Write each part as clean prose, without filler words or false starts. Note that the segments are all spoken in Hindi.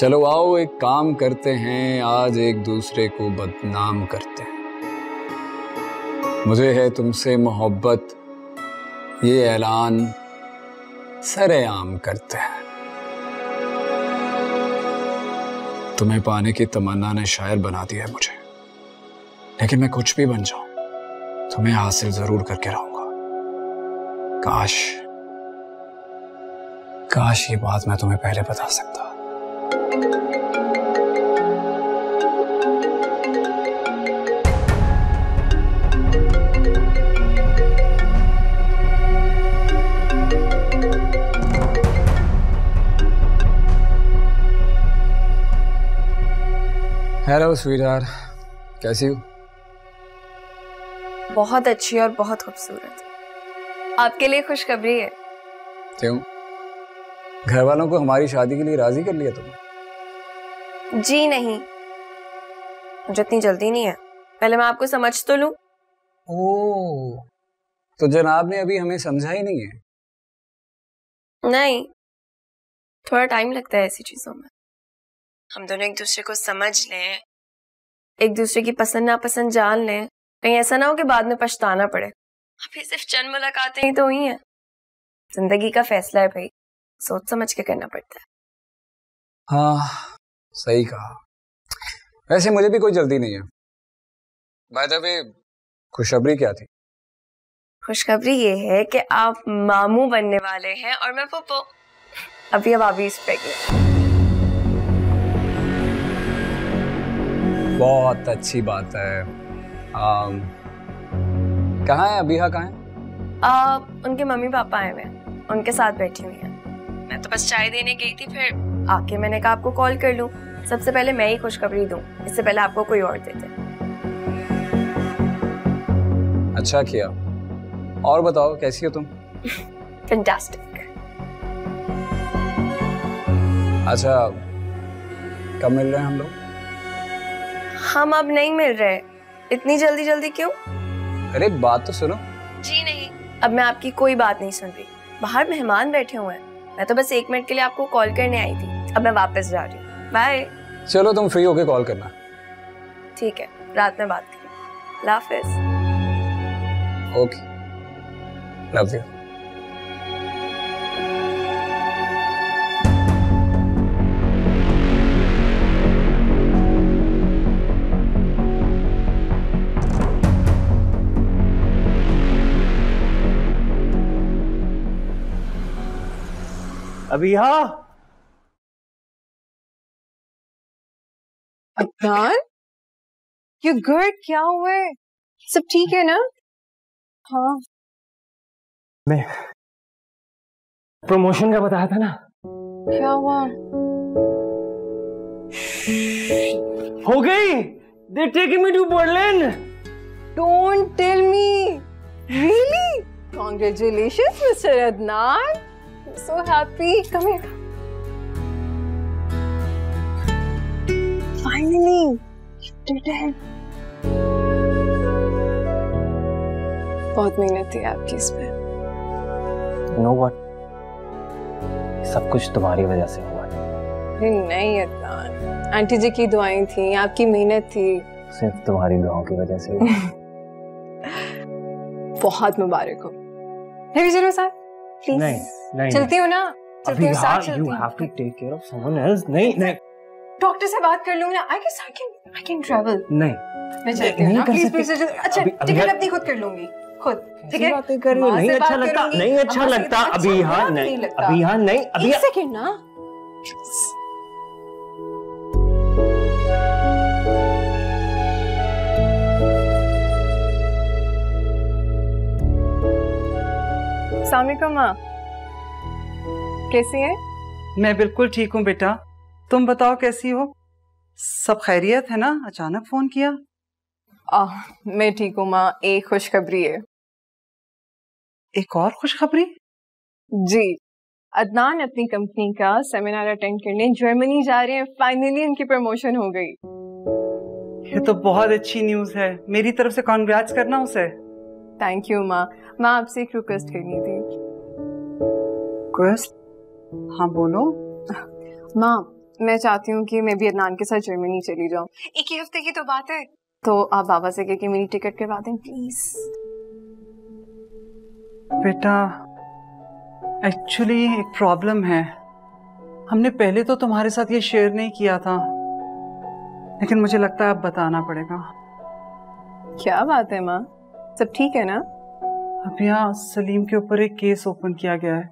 चलो आओ एक काम करते हैं, आज एक दूसरे को बदनाम करते हैं। मुझे है तुमसे मोहब्बत, ये ऐलान सरेआम करते हैं। तुम्हें पाने की तमन्ना ने शायर बना दिया है मुझे, लेकिन मैं कुछ भी बन जाऊं तुम्हें हासिल जरूर करके रहूंगा। काश ये बात मैं तुम्हें पहले बता सकता। हेलो स्वीटहार्ट, कैसी हो? बहुत अच्छी और बहुत खूबसूरत। आपके लिए खुशखबरी है। क्यों? घर वालों को हमारी शादी के लिए राजी कर लिया तुमने? जी नहीं, मुझे इतनी जल्दी नहीं है, पहले मैं आपको समझ तो लूं। ओह, तो जनाब ने अभी हमें समझा ही नहीं है? नहीं, थोड़ा टाइम लगता है ऐसी चीजों में। हम दोनों एक दूसरे को समझ लें, एक दूसरे की पसंद नापसंद जान लें, कहीं ऐसा ना हो कि बाद में पछताना पड़े। अभी सिर्फ चंद मुलाकातें ही तो हुई हैं। जिंदगी का फैसला है भाई, सोच समझ के करना पड़ता है। हाँ, सही कहा। वैसे मुझे भी कोई जल्दी नहीं है। बाय द वे, खुशखबरी क्या थी? खुशखबरी ये है कि आप मामू बनने वाले हैं और मैं पप्पो। अभी अब आप इस पे बहुत अच्छी बात है। कहाँ है अबीहा? कहाँ है? उनके मम्मी पापा आए हुए हैं, उनके साथ बैठी हुई हैं। मैं तो बस चाय देने गई थी, फिर आके मैंने कहा आपको कॉल कर लूं। सबसे पहले मैं ही खुशखबरी दूं, इससे पहले आपको कोई और देते। अच्छा किया। और बताओ, कैसी हो तुम? फैंटास्टिक। अच्छा, कब मिल रहे हैं हम लोग? हम अब नहीं मिल रहे। इतनी जल्दी जल्दी क्यों? अरे बात तो सुनो। जी नहीं, अब मैं आपकी कोई बात नहीं सुन रही। बाहर मेहमान बैठे हुए हैं, मैं तो बस 1 मिनट के लिए आपको कॉल करने आई थी। अब मैं वापस जा रही हूँ, बाय। चलो तुम फ्री होके कॉल करना। ठीक है, रात में बात करें। अल्लाह हाफिज। Okay, love you. Abiha, Adnan, you good? क्या हुआ है? सब ठीक है ना? हाँ, मैं प्रमोशन का बताया था ना। क्या हुआ? हो गई। They're taking me to Berlin. Don't tell me. Really? Congratulations, Mr. Adnan. I'm so happy. Come here. Finally, you did it. बहुत मेहनत थी आपकी इसमें। You know what? सब कुछ तुम्हारी वजह से हुआ है। अरे नहीं अदनान, आंटी जी की दुआएं थी, आपकी मेहनत थी। सिर्फ तुम्हारी दुआओं की वजह से हुआ। बहुत मुबारक हो। मैं भी चलूं साथ? प्लीज। नहीं, चलती हूँ ना, चलती हूँ साथ, चलती हूँ। You have to take care of someone else. नहीं। डॉक्टर से बात कर लूंगी ना। I can travel. नहीं, मैं चलती हूँ ना, प्लीज। अच्छा, टिकट अपनी खुद कर लूंगी, खुद। ठीक है? बातें कर रही हो? नहीं अच्छा लगता, नहीं अच्छा लगता। अबीहा नहीं, अबीहा नहीं, एक सेकंड ना। अस्सलाम वालेकुम माँ, कैसी है? मैं बिल्कुल ठीक हूँ बेटा, तुम बताओ कैसी हो? सब खैरियत है ना? अचानक फोन किया। मैं ठीक हूँ माँ, एक खुशखबरी है। एक और खुशखबरी? जी, अदनान अपनी कंपनी का सेमिनार अटेंड करने जर्मनी जा रहे हैं। फाइनली उनकी प्रमोशन हो गई। ये तो बहुत अच्छी न्यूज है, मेरी तरफ से कॉन्ग्रेट्स करना उसे। थैंक यू माँ। माँ आपसे एक रिक्वेस्ट करनी थी। रिक्वेस्ट? हाँ बोलो। माँ, मैं चाहती हूँ कि मैं भी अदनान के साथ जर्मनी चली जाऊँ। एक ही हफ्ते की तो बात है, तो आप बाबा से कह के मेरी टिकट करवा दें प्लीज। बेटा एक्चुअली एक प्रॉब्लम है, हमने पहले तो तुम्हारे साथ ये शेयर नहीं किया था, लेकिन मुझे लगता है अब बताना पड़ेगा। क्या बात है माँ, सब ठीक है ना? अब यहाँ सलीम के ऊपर एक केस ओपन किया गया है,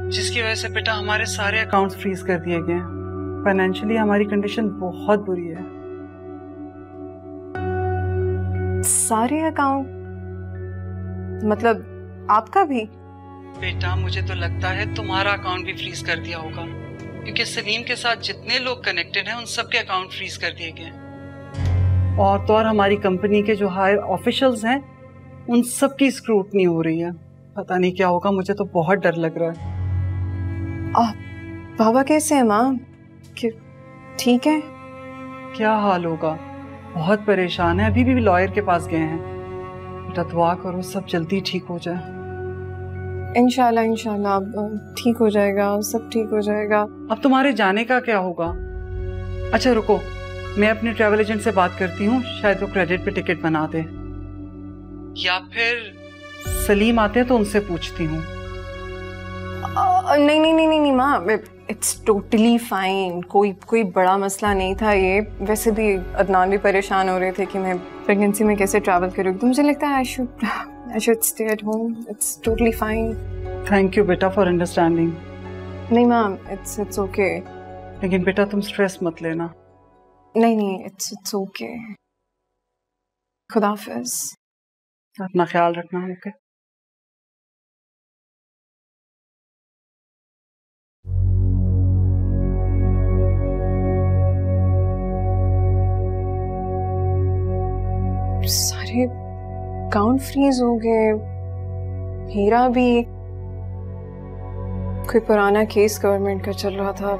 जिसकी वजह से बेटा हमारे सारे अकाउंट्स फ्रीज कर दिए गए हैं। फाइनेंशियली हमारी कंडीशन बहुत बुरी है। सारे अकाउंट मतलब आपका भी? बेटा मुझे तो लगता है तुम्हारा अकाउंट भी फ्रीज कर दिया होगा, क्योंकि सलीम के साथ जितने लोग कनेक्टेड हैं उन सबके अकाउंट फ्रीज कर दिए गए। और तो और हमारी कंपनी के जो हायर ऑफिशियल्स हैं उन सब की स्क्रूटनी हो रही है। पता नहीं क्या होगा, मुझे तो बहुत डर लग रहा है। बाबा कैसे है माँ? ठीक है? क्या हाल होगा, बहुत परेशान है, अभी भी लॉयर के पास गए हैं। बेटा दुआ करो सब जल्दी ठीक हो जाए। इंशाल्लाह इंशाल्लाह अब ठीक हो जाएगा, सब ठीक हो जाएगा। अब तुम्हारे जाने का क्या होगा? अच्छा रुको, मैं अपने ट्रैवल एजेंट से बात करती हूँ, शायद वो क्रेडिट पे टिकट बना दे, या फिर सलीम आते हैं तो उनसे पूछती हूँ। नहीं नहीं नहीं नहीं माँ, इट्स टोटली फाइन, कोई बड़ा मसला नहीं था ये। वैसे भी अदनान भी परेशान हो रहे थे कि मैं प्रेगनेंसी में कैसे ट्रैवल करूँगी, तो मुझे लगता है I should stay at home. It's totally fine. Thank you बेटा फॉर अंडरस्टैंडिंग। नहीं मैम, it's okay. लेकिन बेटा तुम स्ट्रेस मत लेना। नहीं it's okay. खुदा हाफिज। अपना ख्याल रखना। ओके सारे अकाउंट फ्रीज हो गए, हीरा भी। कोई पुराना केस गवर्नमेंट का चल रहा था।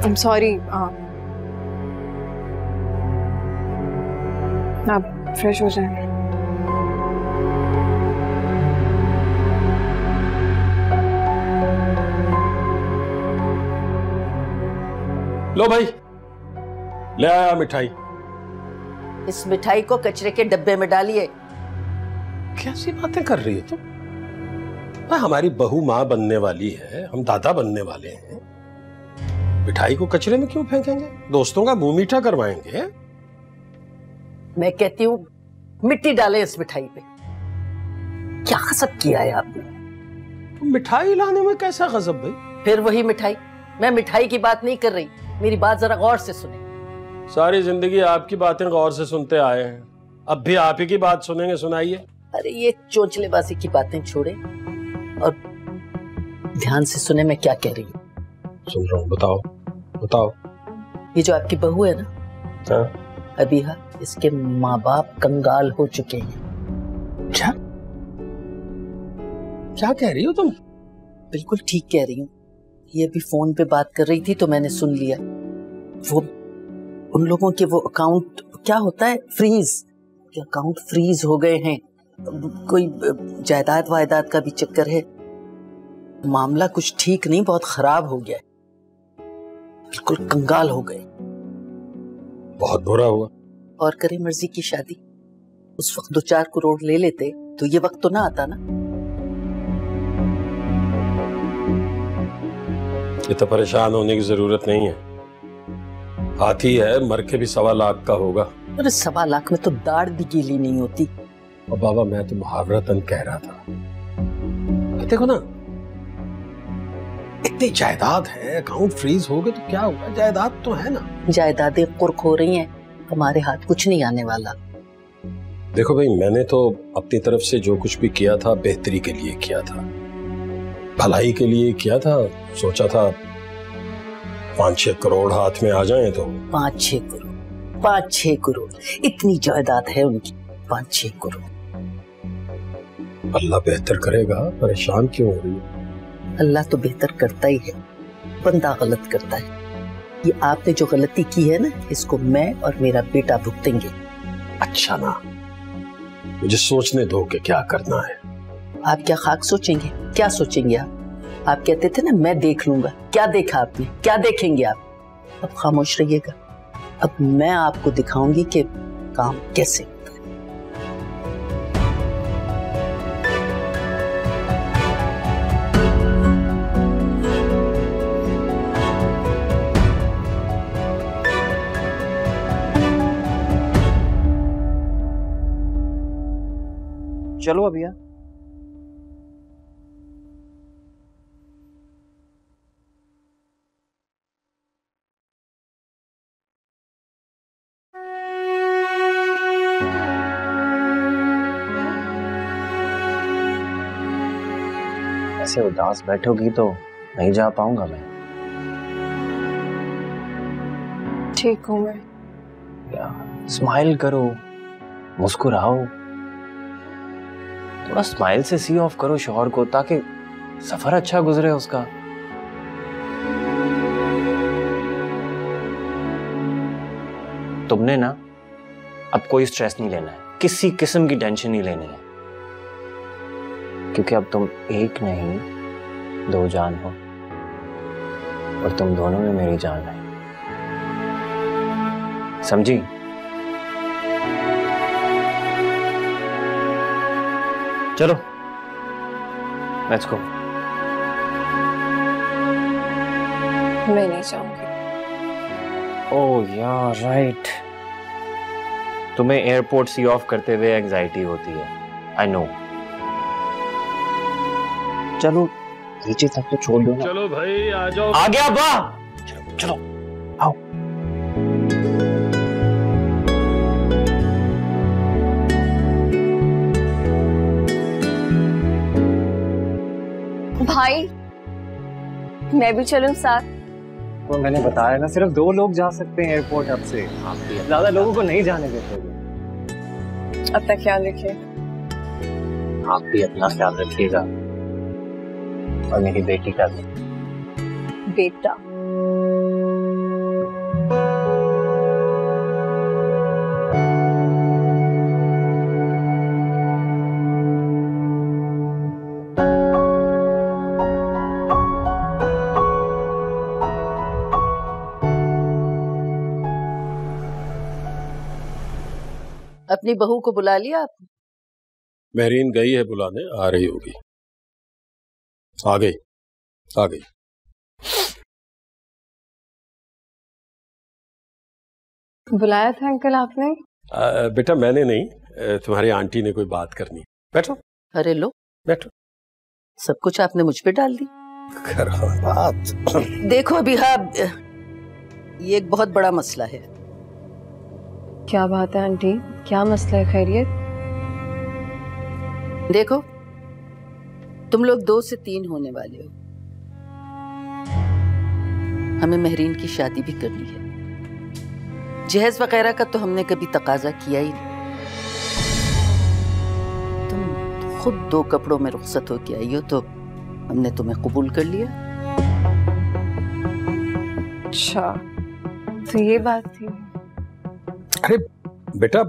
I'm sorry, आप फ्रेश हो जाएं। लो भाई, ले आया मिठाई। इस मिठाई को कचरे के डब्बे में डालिए। कैसी बातें कर रही है तुम? भाई हमारी बहू माँ बनने वाली है, हम दादा बनने वाले हैं। मिठाई को कचरे में क्यों फेंकेंगे? दोस्तों का मुंह मीठा करवाएंगे। मैं कहती हूँ मिट्टी डालें इस मिठाई पे। क्या गजब किया है आपने? मिठाई लाने में कैसा गजब भाई? फिर वही मिठाई। मैं मिठाई की बात नहीं कर रही, मेरी बात जरा गौर से सुने। सारी जिंदगी आपकी बातें गौर से सुनते आए हैं, अब भी आप ही की बात सुनेंगे। सुनाइए। अरे ये चोंचलेबाजी की बातें छोड़े और ध्यान से सुने मैं क्या कह रही हूँ। सुन रहा हूँ, बताओ बताओ। ये जो आपकी बहू है ना, हाँ? अबीहा, इसके माँ बाप कंगाल हो चुके हैं। क्या क्या कह रही हो तुम? बिल्कुल ठीक कह रही हूँ। ये अभी फोन पे बात कर रही थी तो मैंने सुन लिया। वो उन लोगों के वो अकाउंट, क्या होता है, फ्रीज, के अकाउंट फ्रीज हो गए हैं। कोई जायदाद वायदाद का भी चक्कर है। मामला कुछ ठीक नहीं, बहुत खराब हो गया है। बिल्कुल कंगाल हो गए। बहुत बुरा हुआ। और करे मर्जी की शादी। उस वक्त 2-4 करोड़ ले लेते तो ये वक्त तो ना आता ना। इतना परेशान होने की जरूरत नहीं है। हाथी है, मर के भी 1.25 लाख का होगा। अरे 1.25 लाख में तो दाढ़ भी गीली नहीं होती। और बाबा मैं तो मुहावरतन कह रहा था, देखो ना, इतनी जायदाद है, अकाउंट फ्रीज हो गए तो क्या हुआ? जायदाद तो है ना। जायदादें कुर्क हो रही हैं, हमारे हाथ कुछ नहीं आने वाला। देखो भाई, मैंने तो अपनी तरफ से जो कुछ भी किया था बेहतरी के लिए किया था, भलाई के लिए किया था। सोचा था 5-6 करोड़ हाथ में आ जाएं तो। 5-6 करोड़, 5-6 करोड़, इतनी जायदाद है उनकी। 5-6 करोड़। अल्लाह बेहतर करेगा, परेशान क्यों हो रही है? अल्लाह तो बेहतर करता ही है, बंदा गलत करता है। ये आपने जो गलती की है ना, इसको मैं और मेरा बेटा भुगतेंगे। अच्छा ना, मुझे सोचने दो कि क्या करना है। आप क्या खाक सोचेंगे? क्या सोचेंगे आप कहते थे ना मैं देख लूंगा। क्या देखा आपने? क्या देखेंगे आप? अब खामोश रहिएगा। अब मैं आपको दिखाऊंगी कि काम कैसे होता है। चलो अभिया। ऐसे उदास बैठोगी तो नहीं जा पाऊंगा मैं। ठीक हूँ मैं। स्माइल करो, मुस्कुराओ, थोड़ा स्माइल से सी ऑफ करो शौहर को ताकि सफर अच्छा गुजरे उसका। तुमने ना अब कोई स्ट्रेस नहीं लेना है, किसी किस्म की टेंशन नहीं लेनी है, क्योंकि अब तुम एक नहीं 2 जान हो और तुम दोनों में मेरी जान है, समझी? चलो लेट्स गो। मैं नहीं चाहूंगी। ओह यार राइट, तुम्हें एयरपोर्ट सी ऑफ करते हुए एंजाइटी होती है, आई नो। चलो नीचे तक तो छोड़ दो ना। चलो भाई आ जाओ। आ गया बा। चलो चलो आओ। भाई मैं भी चलूं साथ? वो मैंने बताया ना, सिर्फ 2 लोग जा सकते हैं एयरपोर्ट अब से, ज्यादा लोगों को नहीं जाने देते। अपना ख्याल रखिए। आप भी अपना ख्याल रखिएगा और मेरी बेटी का भी। बेटा अपनी बहू को बुला लिया आपने? महरीन गई है बुलाने, आ रही होगी। आ गई आ गई। बुलाया था अंकल आपने? बेटा मैंने नहीं, तुम्हारी आंटी ने कोई बात करनी। बैठो। अरे लो बैठो। सब कुछ आपने मुझ पे डाल दी। करो बात। देखो अभी हाँ, ये एक बहुत बड़ा मसला है। क्या बात है आंटी, क्या मसला है? खैरियत? देखो तुम लोग 2 से 3 होने वाले हो, हमें महरीन की शादी भी करनी है। जहेज वगैरह का तो हमने कभी तकाजा किया ही नहीं। तुम खुद 2 कपड़ों में रुखसत होके आई हो तो हमने तुम्हें कबूल कर लिया। अच्छा तो ये बात थी। अरे बेटा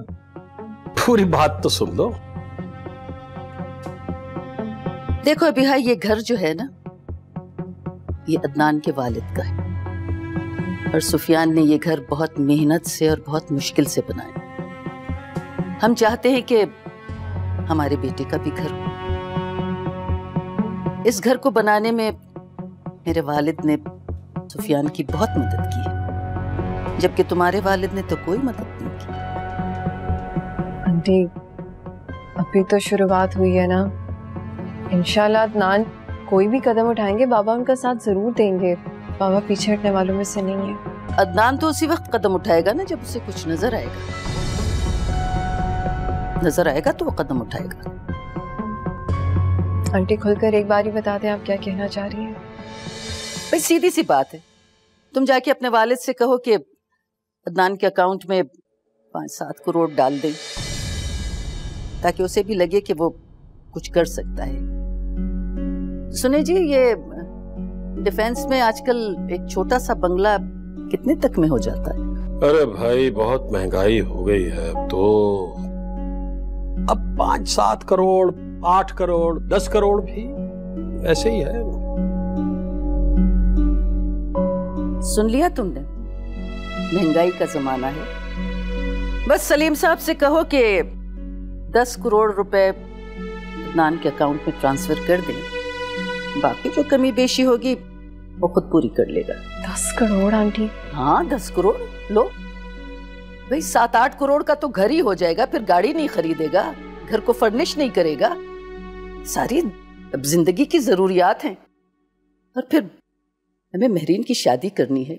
पूरी बात तो सुन लो। देखो अभी हाँ, ये घर जो है ना, ये अदनान के वालिद का है और सुफियान ने ये घर बहुत मेहनत से और बहुत मुश्किल से बनाया। हम चाहते हैं कि हमारे बेटे का भी घर हो। इस घर को बनाने में मेरे वालिद ने सुफियान की बहुत मदद की है, जबकि तुम्हारे वालिद ने तो कोई मदद नहीं की। आंटी अभी तो शुरुआत हुई है ना, इंशाल्लाह अदनान कोई भी कदम उठाएंगे बाबा उनका साथ जरूर देंगे। बाबा पीछे हटने वालों में से नहीं है। अदनान तो उसी वक्त कदम उठाएगा ना जब उसे कुछ नजर आएगा। नजर आएगा तो वो कदम उठाएगा। आंटी खुलकर एक बार ही बता दें आप क्या कहना चाह रही हैं। भाई सीधी सी बात है, तुम जाके अपने वालिद से कहो कि अदनान के अकाउंट में 5-7 करोड़ डाल दें ताकि उसे भी लगे कि वो कुछ कर सकता है। सुने जी, ये डिफेंस में आजकल एक छोटा सा बंगला कितने तक में हो जाता है? अरे भाई बहुत महंगाई हो गई है, तो अब 5-7 करोड़ 8 करोड़ 10 करोड़ भी ऐसे ही है। सुन लिया तुमने, महंगाई का जमाना है। बस सलीम साहब से कहो कि 10 करोड़ रुपए अदनान के अकाउंट में ट्रांसफर कर दें, बाकी जो कमी बेशी होगी वो खुद पूरी कर लेगा। 10 करोड़ आंटी? हाँ 10 करोड़ लो भाई, 7-8 करोड़ का तो घर ही हो जाएगा, फिर गाड़ी नहीं खरीदेगा, घर को फर्निश नहीं करेगा, सारी अब जिंदगी की जरूरियात हैं। और फिर हमें महरीन की शादी करनी है,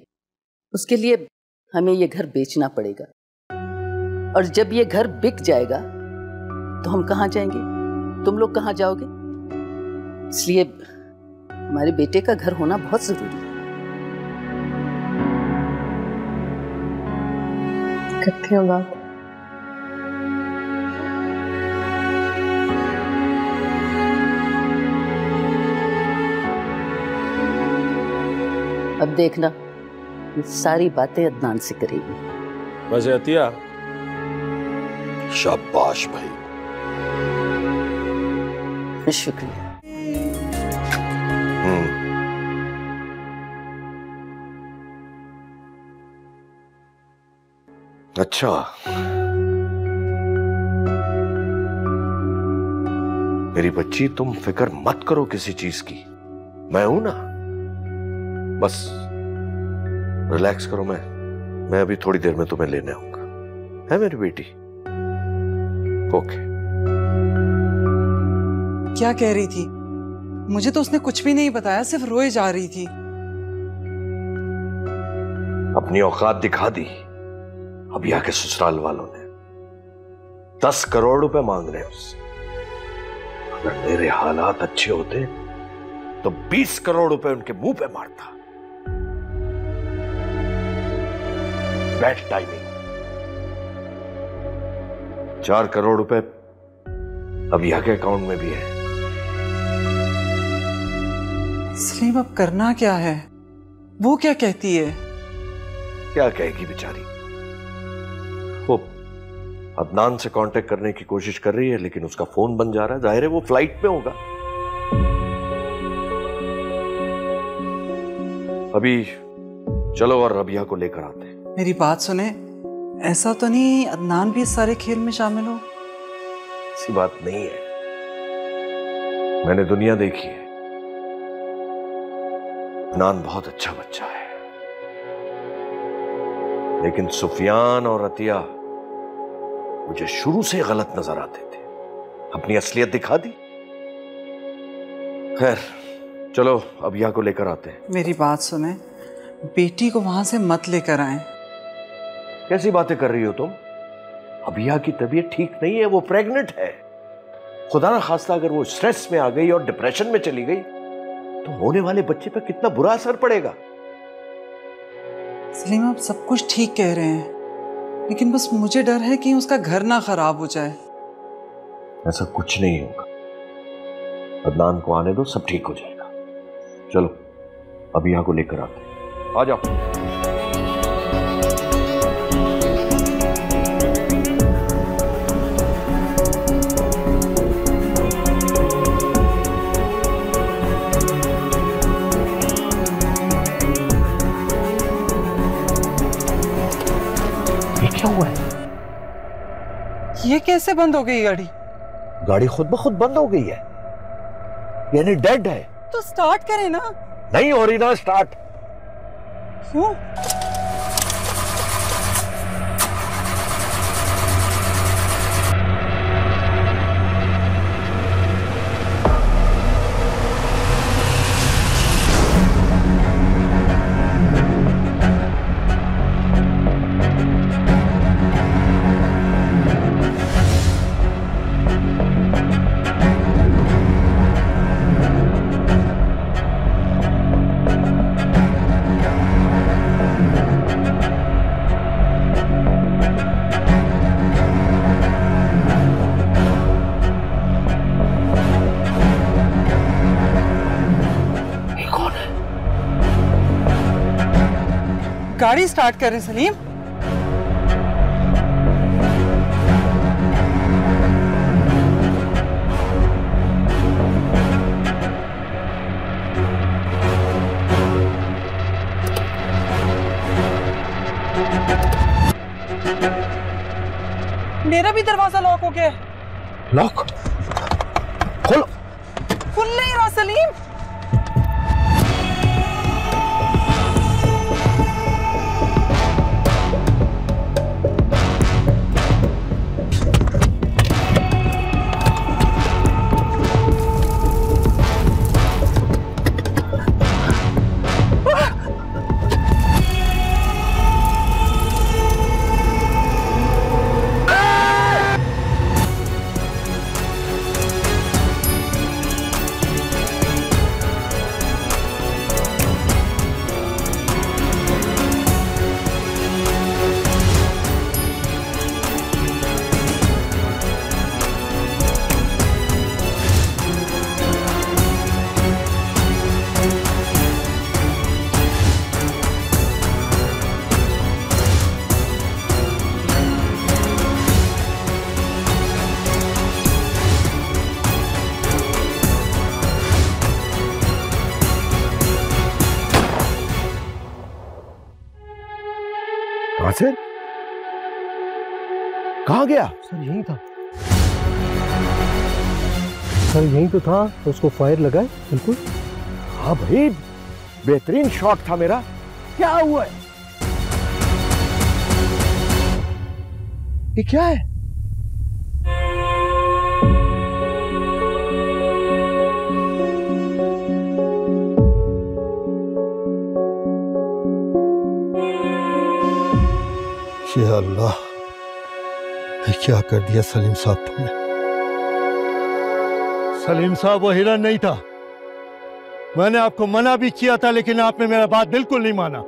उसके लिए हमें ये घर बेचना पड़ेगा, और जब ये घर बिक जाएगा तो हम कहाँ जाएंगे, तुम लोग कहाँ जाओगे? इसलिए हमारे बेटे का घर होना बहुत जरूरी है। करती हूँ बात। अब देखना ये सारी बातें अदनान से करेगी। वैसे अतिया, शाबाश भाई। शुक्रिया। अच्छा, मेरी बच्ची तुम फिक्र मत करो किसी चीज की, मैं हूं ना, बस रिलैक्स करो। मैं अभी थोड़ी देर में तुम्हें लेने आऊंगा, है मेरी बेटी? ओके। क्या कह रही थी? मुझे तो उसने कुछ भी नहीं बताया, सिर्फ रोए जा रही थी। अपनी औकात दिखा दी अभी आके ससुराल वालों ने। 10 करोड़ रुपए मांग रहे हैं उससे। अगर मेरे हालात अच्छे होते तो 20 करोड़ रुपए उनके मुंह पे मारता। Bad timing. 4 करोड़ रुपए अभी आके अकाउंट में भी है। सलीम अब करना क्या है? वो क्या कहती है? क्या कहेगी बेचारी? वो अदनान से कांटेक्ट करने की कोशिश कर रही है, लेकिन उसका फोन बंद जा रहा है। जाहिर है वो फ्लाइट पे होगा। अभी चलो और रबिया को लेकर आते हैं। मेरी बात सुने, ऐसा तो नहीं अदनान भी इस सारे खेल में शामिल हो? ऐसी बात नहीं है, मैंने दुनिया देखी है। अदनान बहुत अच्छा बच्चा है, लेकिन सुफियान और अतिया मुझे शुरू से गलत नजर आते थे। अपनी असलियत दिखा दी। खैर चलो अबिया को लेकर आते हैं। मेरी बात सुने, बेटी को वहां से मत लेकर आए। कैसी बातें कर रही हो तुम? अबिया की तबीयत ठीक नहीं है, वो प्रेग्नेंट है। खुदा ना खास्ता अगर वो स्ट्रेस में आ गई और डिप्रेशन में चली गई तो होने वाले बच्चे पर कितना बुरा असर पड़ेगा। सलीम आप सब कुछ ठीक कह रहे हैं, लेकिन बस मुझे डर है कि उसका घर ना खराब हो जाए। ऐसा कुछ नहीं होगा, अदनान को आने दो, सब ठीक हो जाएगा। चलो अबिया को लेकर आते हैं, आ जाओ। क्या हुआ है? ये कैसे बंद हो गई गाड़ी? गाड़ी खुद ब खुद बंद हो गई है, यानी डेड है। तो स्टार्ट करें ना। नहीं हो रही ना स्टार्ट। क्यों? गाड़ी स्टार्ट कर रहे सलीम। मेरा भी दरवाजा लॉक हो गया। लॉक खोलो। खुल नहीं रहा सलीम। नासिर कहाँ गया? सर यहीं था, सर यहीं तो था, तो उसको फायर लगा है। बिल्कुल। हाँ भाई, बेहतरीन शॉट था मेरा। क्या हुआ है? ये क्या है? या अल्लाह, ये क्या कर दिया सलीम साहब तुमने? सलीम साहब वो हिरन नहीं था। मैंने आपको मना भी किया था, लेकिन आपने मेरा बात बिल्कुल नहीं माना।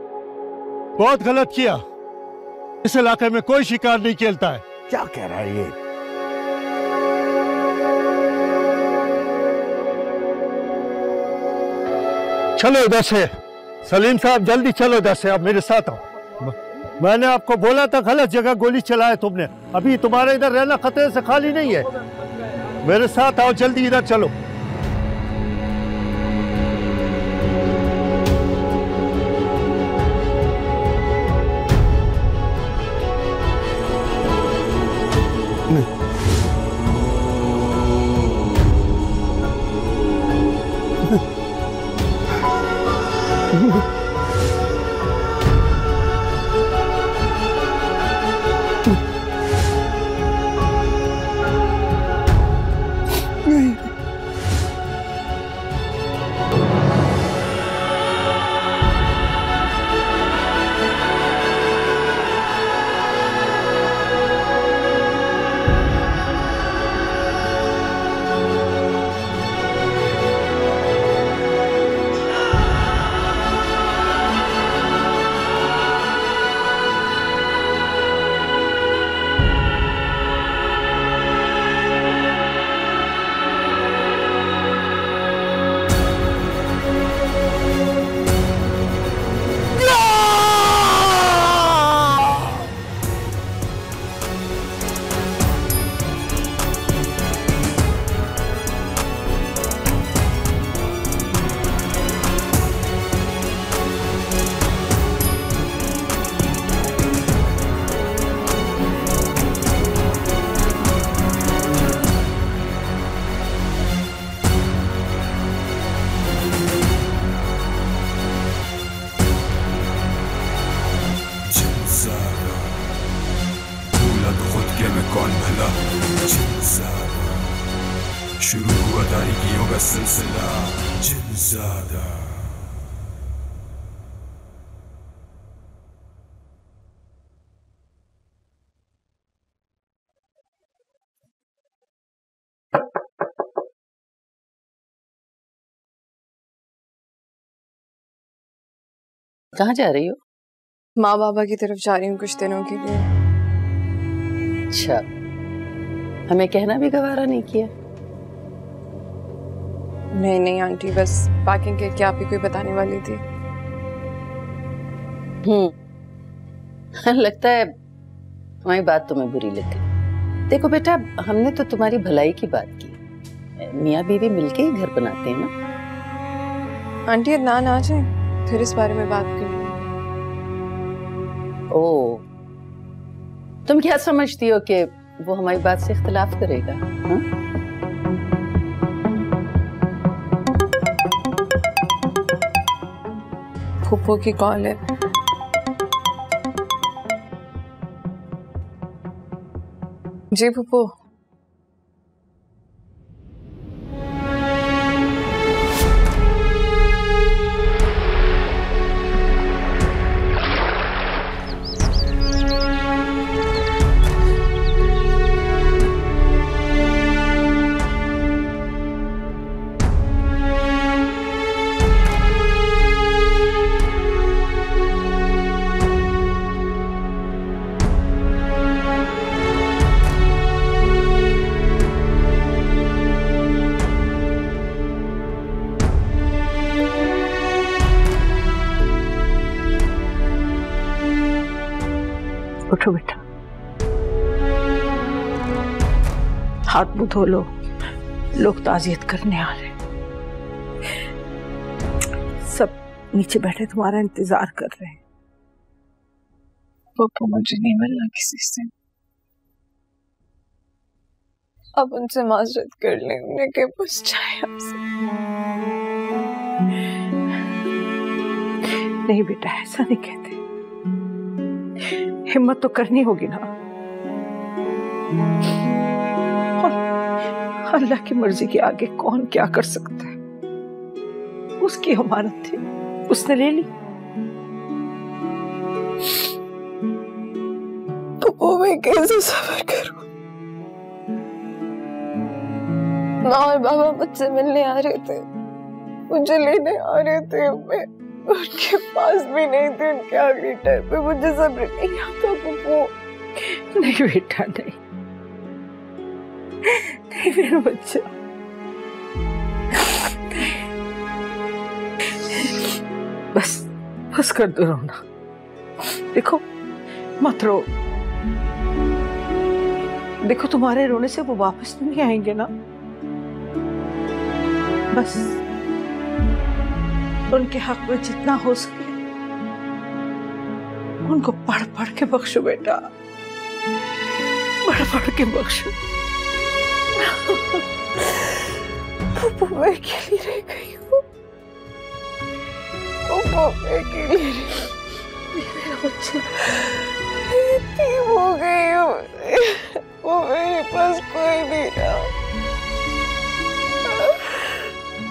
बहुत गलत किया। इस इलाके में कोई शिकार नहीं खेलता है। क्या कह रहा है ये? चलो इधर से सलीम साहब, जल्दी चलो इधर से। आप मेरे साथ आओ। मैंने आपको बोला था गलत जगह गोली चलाए तुमने। अभी तुम्हारे इधर रहना खतरे से खाली नहीं है। मेरे साथ आओ, जल्दी इधर चलो। शुरू हुआ तारीकियों का सिलसिला जिनज़ादा। कहाँ जा रही हो? माँ बाबा की तरफ जा रही हूँ कुछ दिनों के लिए। अच्छा, हमें कहना भी गवारा नहीं किया? नहीं नहीं आंटी, बस पैकिंग करके आप ही कोई बताने वाली थी। लगता है तुम्हारी बात तुम्हें बुरी लग गई। देखो बेटा, हमने तो तुम्हारी भलाई की बात की। मियाँ बीवी मिलके ही घर बनाते हैं ना। आंटी अदनान आ जाए फिर इस बारे में बात करेंगे। ओ, तुम क्या समझती हो कि वो हमारी बात से इख्तिलाफ करेगा? हाँ? फूफो की कॉल है। जी फूफो। उठो बेटा, हाथ मुंह धो लो, लोग ताजियत करने आ रहे। सब नीचे बैठे तुम्हारा इंतजार कर रहे हैं। पप्पू मुझे नहीं मिलना किसी से। अब उनसे माजरत कर लें, उन्हें क्या पूछ जाए आपसे। नहीं बेटा, ऐसा नहीं कहते, हिम्मत तो करनी होगी ना। अल्लाह की मर्जी के आगे कौन क्या कर सकता है? उसकी अमानत थी, उसने ले ली। तो वो मैं कैसे सब्र करूं? माँ और बाबा मुझसे मिलने आ रहे थे, मुझे लेने आ रहे थे, मैं उनके पास भी नहीं थी। उनके आखिरी टाइम पे मुझे सब्र नहीं आता पप्पू। नहीं बेटा, नहीं नहीं मेरा बच्चा। बस बस कर दो रोना। देखो मत रो। देखो तुम्हारे रोने से वो वापस नहीं आएंगे ना। बस उनके हक में जितना हो सके उनको पढ़ पढ़ के बख्शो बेटा, पढ़ पढ़ के बख्शो। मैं अकेली रह गई हूँ, मैं अकेली मेरा बच्चा हो गई हूँ। वो मेरे पास कोई नहीं रहा,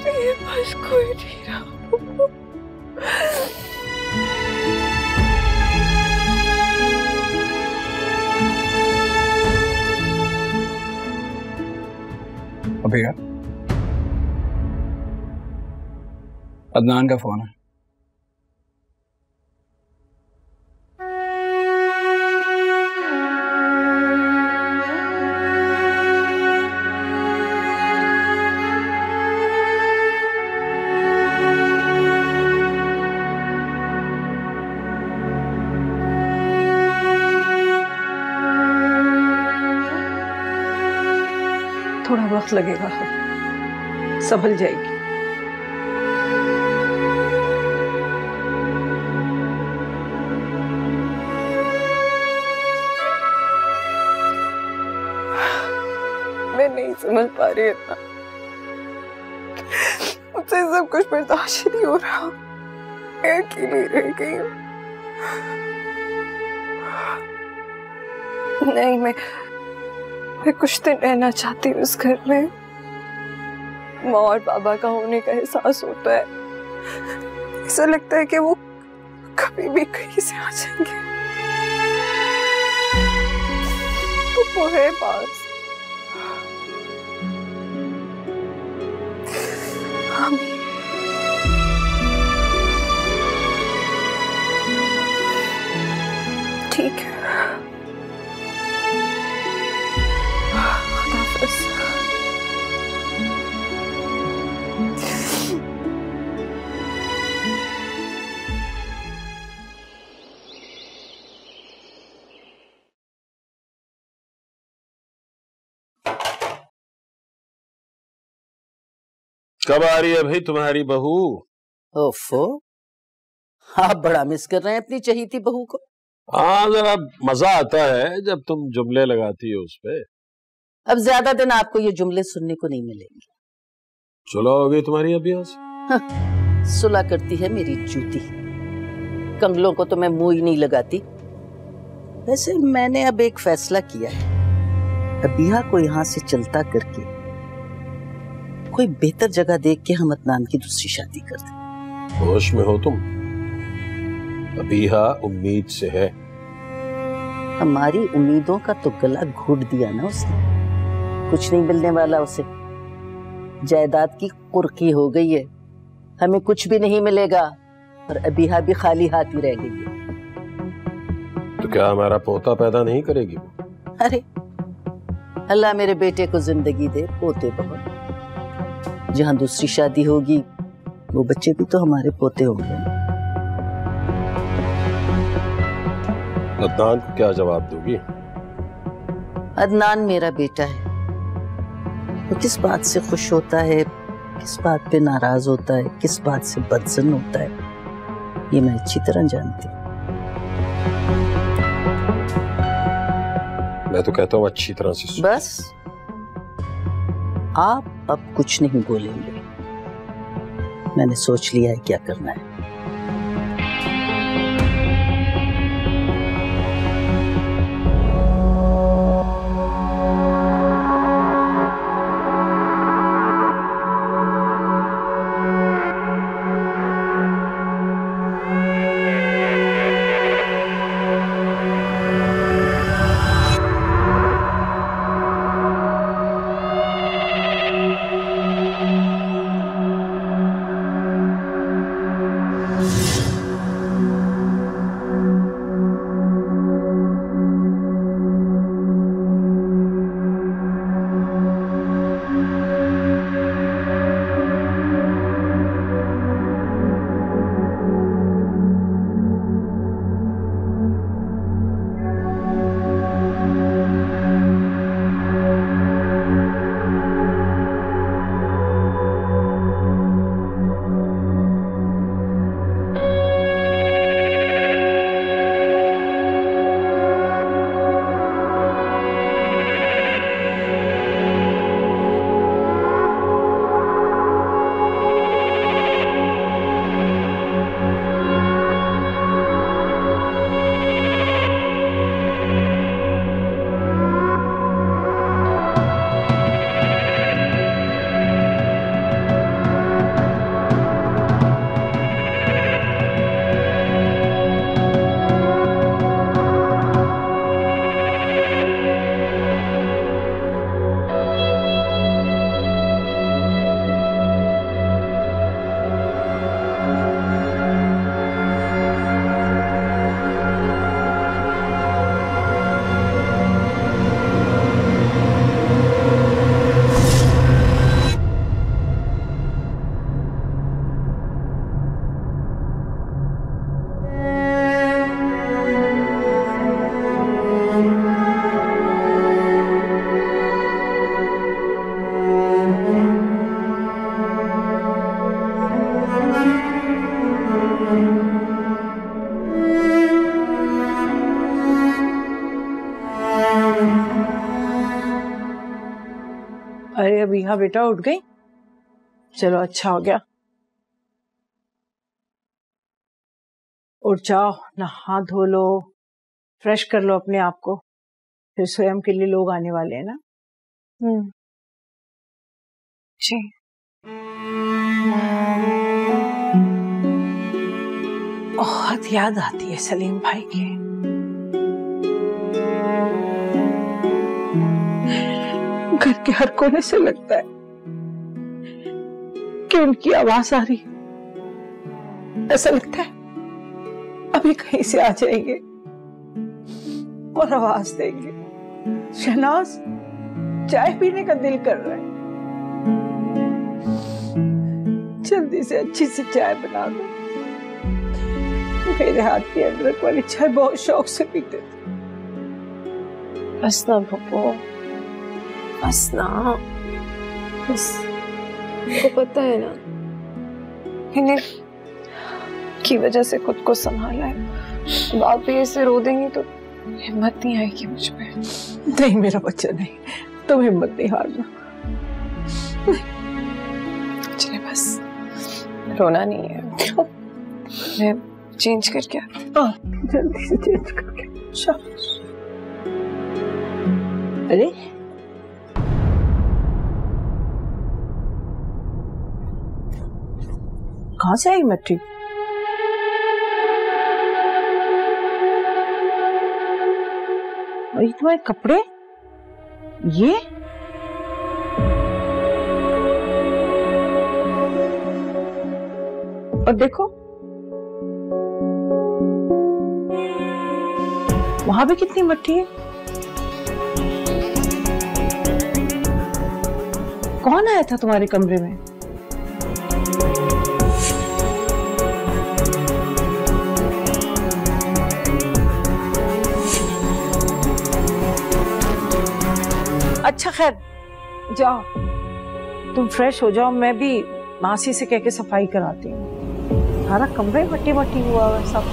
मेरे पास कोई नहीं रहा। अभी अदनान का फोन है। थोड़ा वक्त लगेगा, संभल जाएगी। मैं नहीं समझ पा रही इतना, मुझसे सब कुछ बर्दाश्त नहीं हो रहा। मैं अकेली रह गई हूँ। नहीं, मैं कुछ दिन रहना चाहती हूँ उस घर में। माँ और पापा का होने का एहसास होता है, ऐसा लगता है कि वो कभी भी कहीं से आ जाएंगे। वो है पास, ठीक है। कब आ रही है भाई तुम्हारी बहू? ओफो, आप बड़ा मिस कर रहे हैं अपनी चहीती बहू को। हाँ, जरा मजा आता है जब तुम जुमले लगाती हो उस पे। अब ज्यादा दिन आपको ये जुमले सुनने को नहीं मिलेंगे। सुलह हो गई तुम्हारी अभी आज? हाँ, सुलह करती है मेरी जूती, कंगलों को तो मैं मुंह ही नहीं लगाती। वैसे मैंने अब एक फैसला किया है, अबिहा को यहाँ से चलता करके कोई बेहतर जगह देख के हम अदनान की दूसरी शादी कर दें। होश में हो तुम? अबिहा उम्मीद से है। हमारी उम्मीदों का तो गला घोट दिया ना उसने, कुछ नहीं मिलने वाला उसे। जायदाद की कुर्की हो गई है, हमें कुछ भी नहीं मिलेगा और अबिहा भी खाली हाथ ही रह गई है। तो क्या हमारा पोता पैदा नहीं करेगी? अरे अल्लाह मेरे बेटे को जिंदगी दे, पोते बहुत। जहां दूसरी शादी होगी वो बच्चे भी तो हमारे पोते होंगे। अदनान को क्या जवाब दोगी? अदनान मेरा बेटा है, वो किस बात से खुश होता है, किस बात पे नाराज होता है, किस बात से बदजन होता है, ये मैं अच्छी तरह जानती हूँ। मैं तो कहता हूँ अच्छी तरह से। बस आप अब कुछ नहीं बोलेंगे, मैंने सोच लिया है क्या करना है। अरे अबिहा बेटा उठ गई, चलो अच्छा हो गया। उठ जाओ, नहा धो लो, फ्रेश कर लो अपने आप को, फिर स्वयं के लिए लोग आने वाले हैं ना। जी बहुत याद आती है सलीम भाई की। घर के हर कोने से लगता है कि उनकी आवाज आ रही, ऐसा लगता है अभी कहीं से आ जाएंगे और आवाज देंगे, शहनाज चाय पीने का दिल कर रहा है, जल्दी से अच्छी सी चाय बना दो। मेरे हाथ की अदरक वाली चाय बहुत शौक से पीते थे। बस ना पप्पू, बस ना, बस को पता है ना, इन्हें की वजह से खुद को संभाला है। अब आप भी ऐसे रो देंगी तो हिम्मत नहीं आएगी मुझ पे। नहीं मेरा बच्चा, नहीं, तुम हिम्मत नहीं हारना। चले बस, रोना नहीं है। मैं चेंज करके आती हूँ। जल्दी से चेंज करके। शाबाश। अरे कहाँ से आई मट्टी? और ये तुम्हारे कपड़े, ये और देखो वहां भी कितनी मट्टी है। कौन आया था तुम्हारे कमरे में? अच्छा खैर जाओ, तुम फ्रेश हो जाओ, मैं भी मासी से कह के सफाई कराती हूँ। सारा कमरा मट्टी मट्टी हुआ है सब।